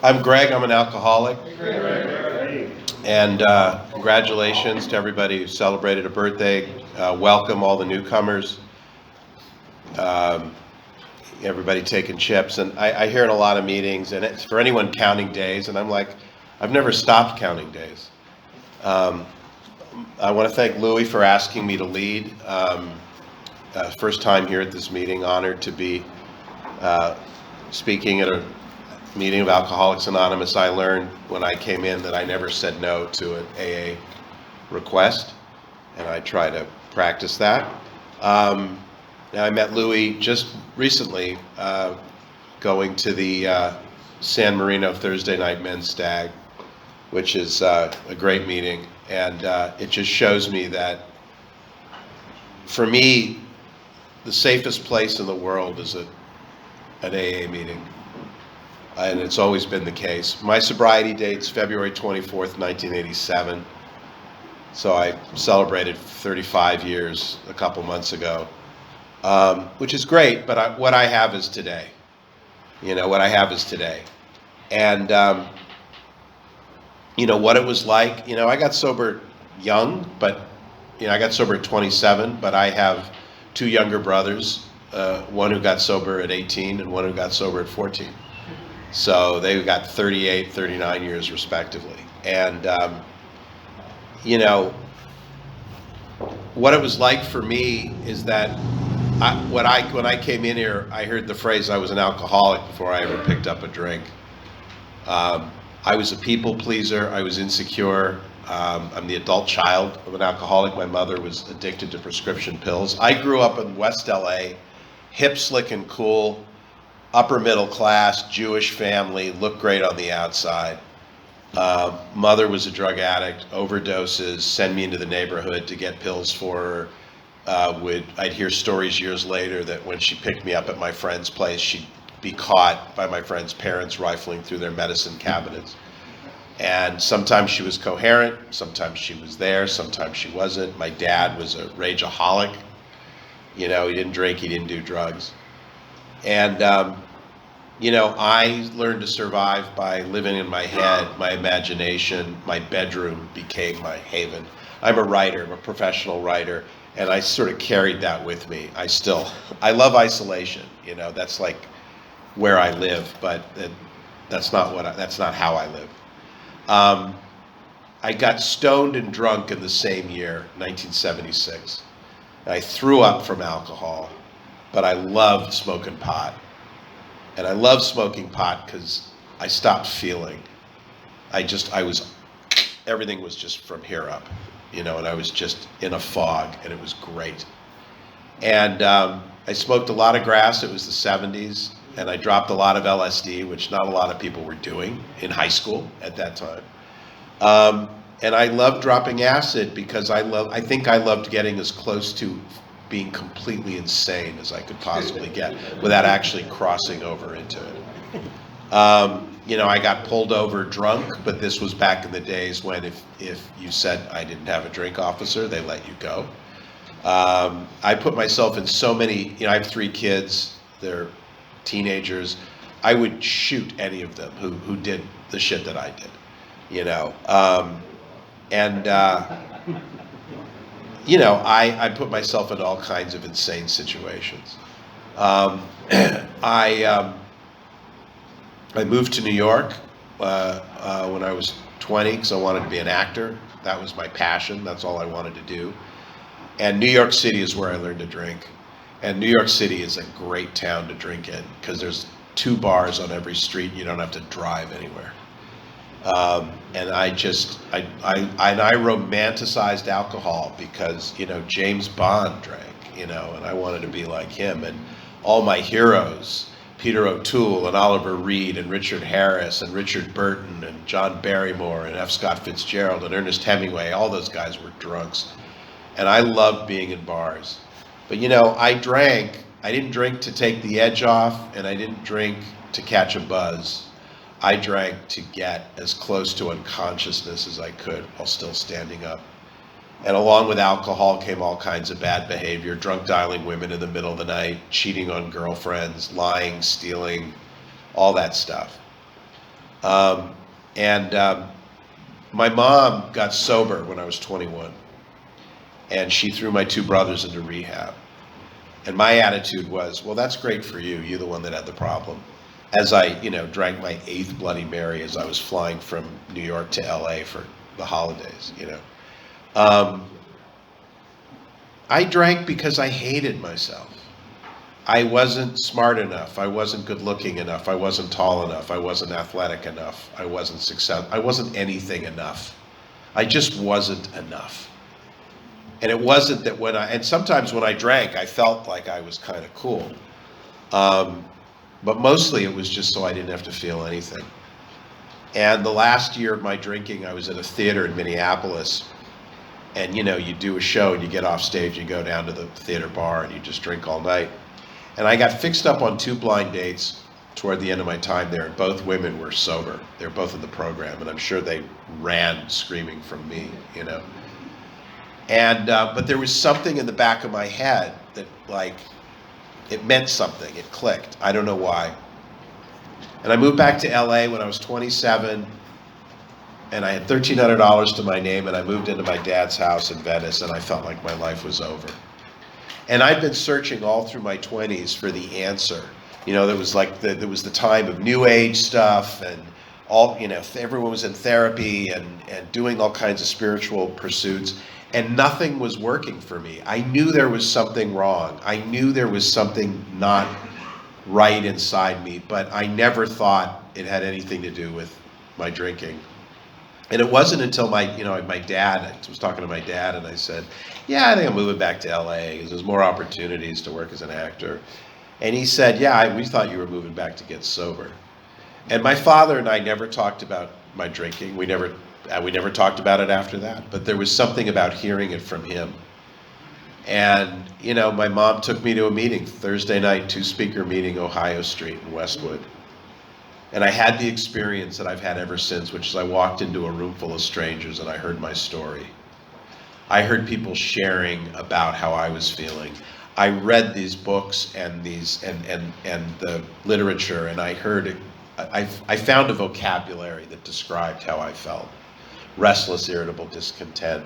I'm Greg. I'm an alcoholic. And congratulations to everybody who celebrated a birthday. Welcome all the newcomers. Um, Everybody taking chips. And I hear in a lot of meetings, and it's for anyone counting days, and I'm like, I've never stopped counting days. Um, I want to thank Louis for asking me to lead. First time here at this meeting, honored to be speaking at a meeting of Alcoholics Anonymous. I learned when I came in that I never said no to an AA request, and I try to practice that. Now I met Louis just recently going to the San Marino Thursday night men's Stag, which is a great meeting, and it just shows me that for me, the safest place in the world is an AA meeting. And it's always been the case. My sobriety date's February 24th, 1987. So I celebrated 35 years a couple months ago, which is great, but what I have is today. What I have is today. And, what it was like, I got sober young, but, I got sober at 27, but I have two younger brothers, one who got sober at 18 and one who got sober at 14. So they got 38, 39 years respectively. And, what it was like for me is that when I came in here, I heard the phrase I was an alcoholic before I ever picked up a drink. I was a people pleaser. I was insecure. I'm the adult child of an alcoholic. My mother was addicted to prescription pills. I grew up in West LA, hip, slick, and cool, upper middle class, Jewish family, looked great on the outside. Mother was a drug addict, overdoses, send me into the neighborhood to get pills for her. I'd hear stories years later that when she picked me up at my friend's place, she'd be caught by my friend's parents rifling through their medicine cabinets. And sometimes she was coherent, sometimes she was there, sometimes she wasn't. My dad was a rageaholic. He didn't drink, he didn't do drugs. And, I learned to survive by living in my head, my imagination. My bedroom became my haven. I'm a writer, I'm a professional writer, and I sort of carried that with me. I love isolation, that's like where I live, but that's not how I live. I got stoned and drunk in the same year, 1976. I threw up from alcohol, but I loved smoking pot. And I loved smoking pot because I stopped feeling. Everything was just from here up, and I was just in a fog, and it was great. And I smoked a lot of grass. It was the 70s, and I dropped a lot of LSD, which not a lot of people were doing in high school at that time. And I loved dropping acid because I think I loved getting as close to being completely insane as I could possibly get without actually crossing over into it. I got pulled over drunk, but this was back in the days when if you said I didn't have a drink, officer, they let you go. I put myself in so many, I have 3 kids, they're teenagers. I would shoot any of them who did the shit that I did, I put myself in all kinds of insane situations. I moved to New York when I was 20 because I wanted to be an actor. That was my passion. That's all I wanted to do. And New York City is where I learned to drink. And New York City is a great town to drink in because there's 2 bars on every street. You don't have to drive anywhere. And I romanticized alcohol because, James Bond drank, and I wanted to be like him. And all my heroes, Peter O'Toole and Oliver Reed and Richard Harris and Richard Burton and John Barrymore and F. Scott Fitzgerald and Ernest Hemingway, all those guys were drunks. And I loved being in bars. But, I didn't drink to take the edge off, and I didn't drink to catch a buzz. I drank to get as close to unconsciousness as I could while still standing up. And along with alcohol came all kinds of bad behavior, drunk dialing women in the middle of the night, cheating on girlfriends, lying, stealing, all that stuff. Um, and my mom got sober when I was 21, and she threw my two brothers into rehab. And my attitude was, well, that's great for you. You're the one that had the problem. As I, drank my eighth Bloody Mary as I was flying from New York to LA for the holidays. Um, I drank because I hated myself. I wasn't smart enough. I wasn't good looking enough. I wasn't tall enough. I wasn't athletic enough. I wasn't successful. I wasn't anything enough. I just wasn't enough. And it wasn't that and sometimes when I drank, I felt like I was kind of cool. But mostly it was just so I didn't have to feel anything. And the last year of my drinking, I was at a theater in Minneapolis. And you do a show and you get off stage, you go down to the theater bar and you just drink all night. And I got fixed up on two blind dates toward the end of my time there, and both women were sober. They were both in the program, and I'm sure they ran screaming from me, And but there was something in the back of my head that, like, it meant something. It clicked. I don't know why. And I moved back to LA when I was 27, and I had $1,300 to my name, and I moved into my dad's house in Venice, and I felt like my life was over. And I'd been searching all through my 20s for the answer. There was there was the time of new age stuff, and all, everyone was in therapy and doing all kinds of spiritual pursuits, and nothing was working for me. I knew there was something wrong. I knew there was something not right inside me, but I never thought it had anything to do with my drinking. And it wasn't until my dad, I was talking to my dad, and I said, yeah, I think I'm moving back to LA because there's more opportunities to work as an actor. And he said, yeah, we thought you were moving back to get sober. And my father and I never talked about my drinking. We never talked about it after that. But there was something about hearing it from him. And, my mom took me to a meeting, Thursday night, 2-speaker meeting, Ohio Street in Westwood. And I had the experience that I've had ever since, which is I walked into a room full of strangers and I heard my story. I heard people sharing about how I was feeling. I read these books and the literature, and I found a vocabulary that described how I felt. Restless, irritable, discontent,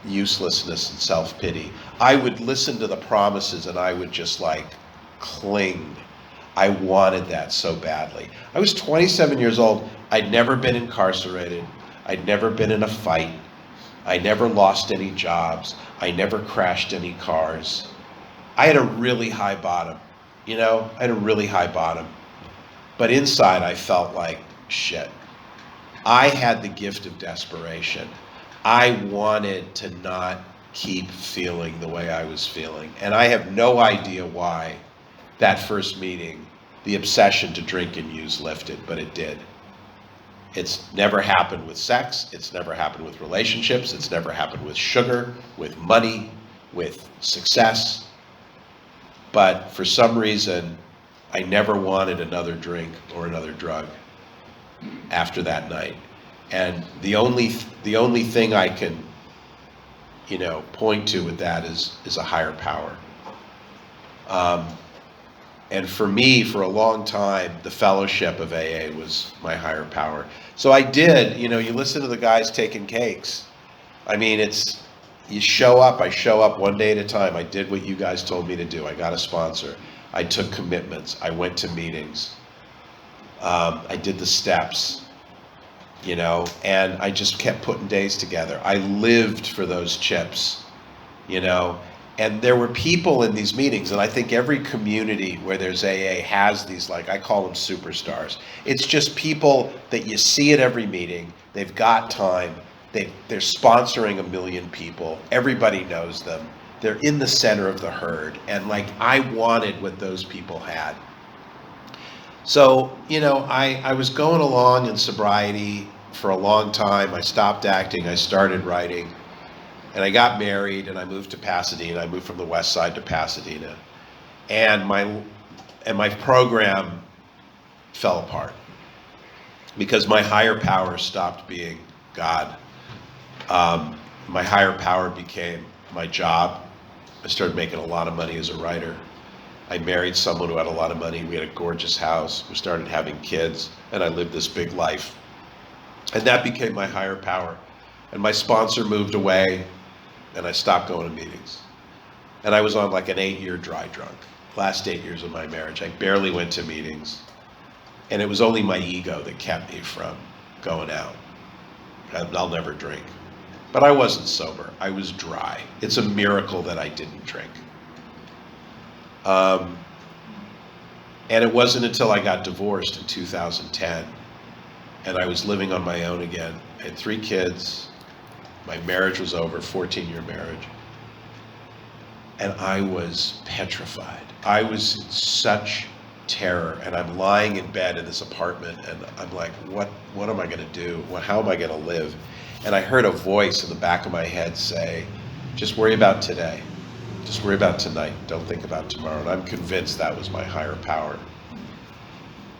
uselessness, and self-pity. I would listen to the promises and I would just cling. I wanted that so badly. I was 27 years old. I'd never been incarcerated. I'd never been in a fight. I never lost any jobs. I never crashed any cars. I had a really high bottom. I had a really high bottom. But inside I felt like shit. I had the gift of desperation. I wanted to not keep feeling the way I was feeling. And I have no idea why that first meeting, the obsession to drink and use lifted, but it did. It's never happened with sex. It's never happened with relationships. It's never happened with sugar, with money, with success. But for some reason, I never wanted another drink or another drug after that night. And the only thing I can, point to with that is a higher power. And for me, for a long time, the fellowship of AA was my higher power. So I did, you listen to the guys taking cakes. I mean, you show up. I show up one day at a time. I did what you guys told me to do. I got a sponsor. I took commitments. I went to meetings. I did the steps, and I just kept putting days together. I lived for those chips, And there were people in these meetings, and I think every community where there's AA has these, I call them superstars. It's just people that you see at every meeting. They've got time. They're sponsoring 1 million people. Everybody knows them. They're in the center of the herd. And I wanted what those people had. So, I was going along in sobriety for a long time. I stopped acting. I started writing. And I got married and I moved to Pasadena. I moved from the west side to Pasadena. And my program fell apart because my higher power stopped being God. My higher power became my job. I started making a lot of money as a writer. I married someone who had a lot of money. We had a gorgeous house. We started having kids, and I lived this big life. And that became my higher power. And my sponsor moved away, and I stopped going to meetings. And I was on like an 8-year dry drunk. Last 8 years of my marriage, I barely went to meetings. And it was only my ego that kept me from going out. I'll never drink. But I wasn't sober. I was dry. It's a miracle that I didn't drink. And it wasn't until I got divorced in 2010 and I was living on my own again. I had 3 kids. My marriage was over, 14-year marriage. And I was petrified. I was in such terror, and I'm lying in bed in this apartment, and I'm like, what am I gonna do? How am I gonna live? And I heard a voice in the back of my head say, just worry about today. Just worry about tonight. Don't think about tomorrow. And I'm convinced that was my higher power.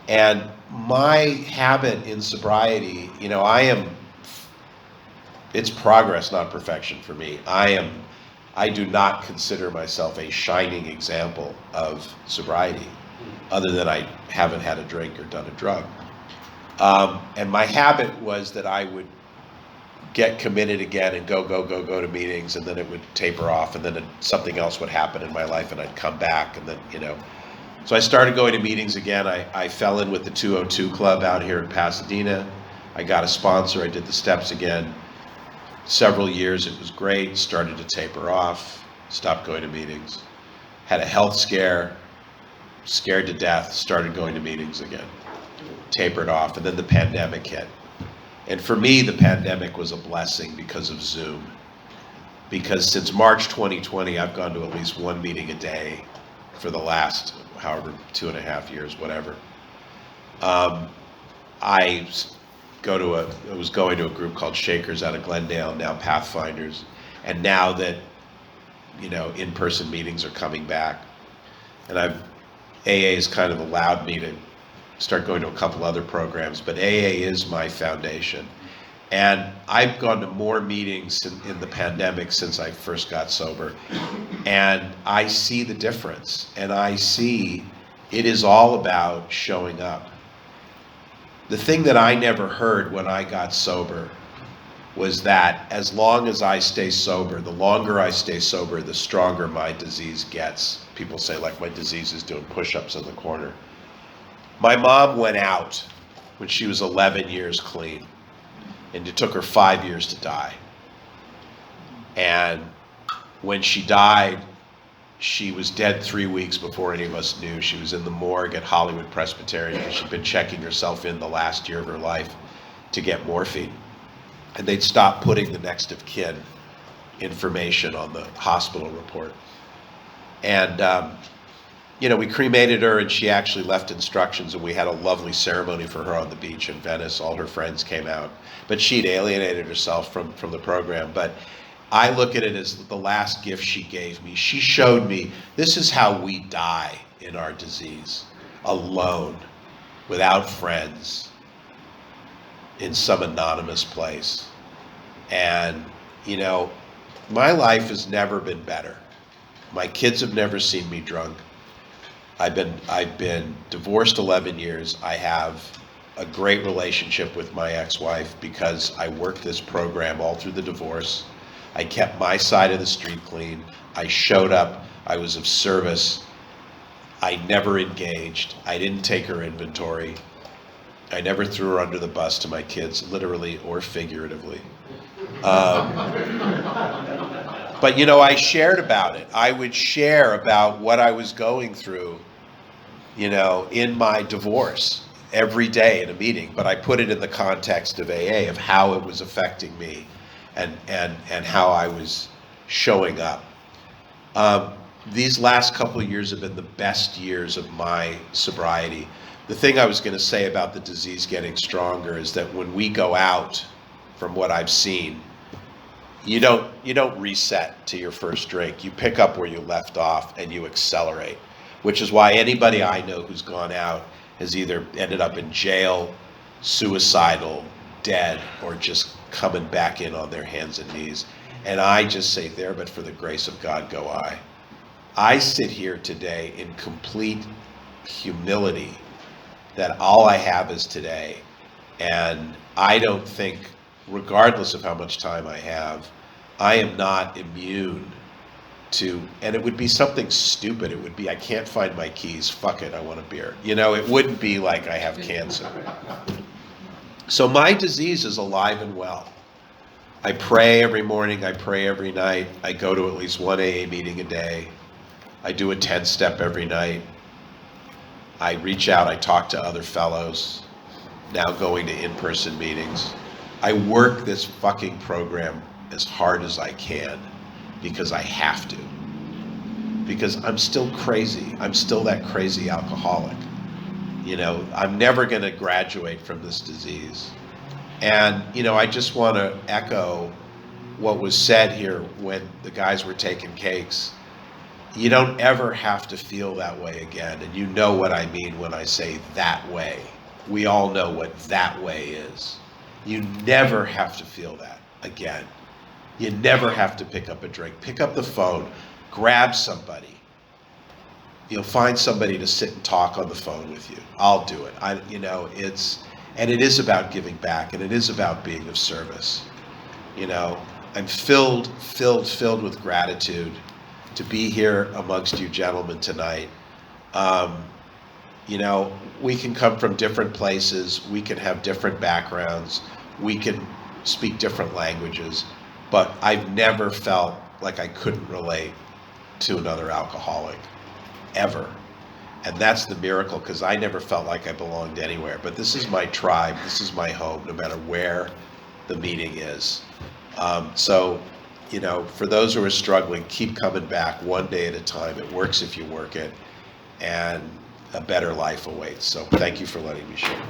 And my habit in sobriety, it's progress, not perfection for me. I do not consider myself a shining example of sobriety, other than I haven't had a drink or done a drug. And my habit was that I would get committed again and go to meetings, and then it would taper off, and then something else would happen in my life, and I'd come back, and then, So I started going to meetings again. I fell in with the 202 Club out here in Pasadena. I got a sponsor. I did the steps again. Several years, it was great. Started to taper off. Stopped going to meetings. Had a health scare. Scared to death. Started going to meetings again. Tapered off, and then the pandemic hit. And for me, the pandemic was a blessing because of Zoom. Because since March 2020, I've gone to at least 1 meeting a day for the last, however, 2.5 years, whatever. I was going to a group called Shakers out of Glendale, now Pathfinders. And now that, in-person meetings are coming back, and AA has kind of allowed me to start going to a couple other programs, but AA is my foundation. And I've gone to more meetings in the pandemic since I first got sober. And I see the difference. And I see it is all about showing up. The thing that I never heard when I got sober was that as long as I stay sober, the longer I stay sober, the stronger my disease gets. People say, like, my disease is doing push-ups in the corner. My mom went out when she was 11 years clean, and it took her 5 years to die. And when she died, she was dead 3 weeks before any of us knew. She was in the morgue at Hollywood Presbyterian. She'd been checking herself in the last year of her life to get morphine. And they'd stopped putting the next of kin information on the hospital report. And we cremated her, and she actually left instructions, and we had a lovely ceremony for her on the beach in Venice. All her friends came out, but she'd alienated herself from the program. But I look at it as the last gift she gave me. She showed me this is how we die in our disease, alone, without friends, in some anonymous place. And, my life has never been better. My kids have never seen me drunk. I've been divorced 11 years. I have a great relationship with my ex-wife because I worked this program all through the divorce. I kept my side of the street clean. I showed up. I was of service. I never engaged. I didn't take her inventory. I never threw her under the bus to my kids, literally or figuratively. But I shared about it. I would share about what I was going through, in my divorce every day in a meeting. But I put it in the context of AA, of how it was affecting me and how I was showing up. These last couple of years have been the best years of my sobriety. The thing I was going to say about the disease getting stronger is that when we go out, from what I've seen, you don't reset to your first drink. You pick up where you left off and you accelerate, which is why anybody I know who's gone out has either ended up in jail, suicidal, dead, or just coming back in on their hands and knees. And I just say, there, but for the grace of God, go I. I sit here today in complete humility that all I have is today. And I don't think, regardless of how much time I have, I am not immune to, and it would be something stupid. It would be, I can't find my keys, fuck it, I want a beer. You know, it wouldn't be like I have cancer. So my disease is alive and well. I pray every morning, I pray every night. I go to at least one AA meeting a day. I do a 10-step every night. I reach out, I talk to other fellows, now going to in-person meetings. I work this fucking program as hard as I can because I have to. Because I'm still crazy. I'm still that crazy alcoholic. You know, I'm never gonna graduate from this disease. And, you know, I just want to echo what was said here when the guys were taking cakes. You don't ever have to feel that way again. And you know what I mean when I say that way. We all know what that way is. You never have to feel that again. You never have to pick up a drink. Pick up the phone, grab somebody. You'll find somebody to sit and talk on the phone with you. I'll do it. And it is about giving back, and it is about being of service. You know, I'm filled with gratitude to be here amongst you gentlemen tonight. You know, we can come from different places, we can have different backgrounds, we can speak different languages, but I've never felt like I couldn't relate to another alcoholic, ever. And that's the miracle, because I never felt like I belonged anywhere. But this is my tribe, this is my home, no matter where the meeting is. So, you know, for those who are struggling, keep coming back one day at a time. It works if you work it, and a better life awaits. So thank you for letting me share.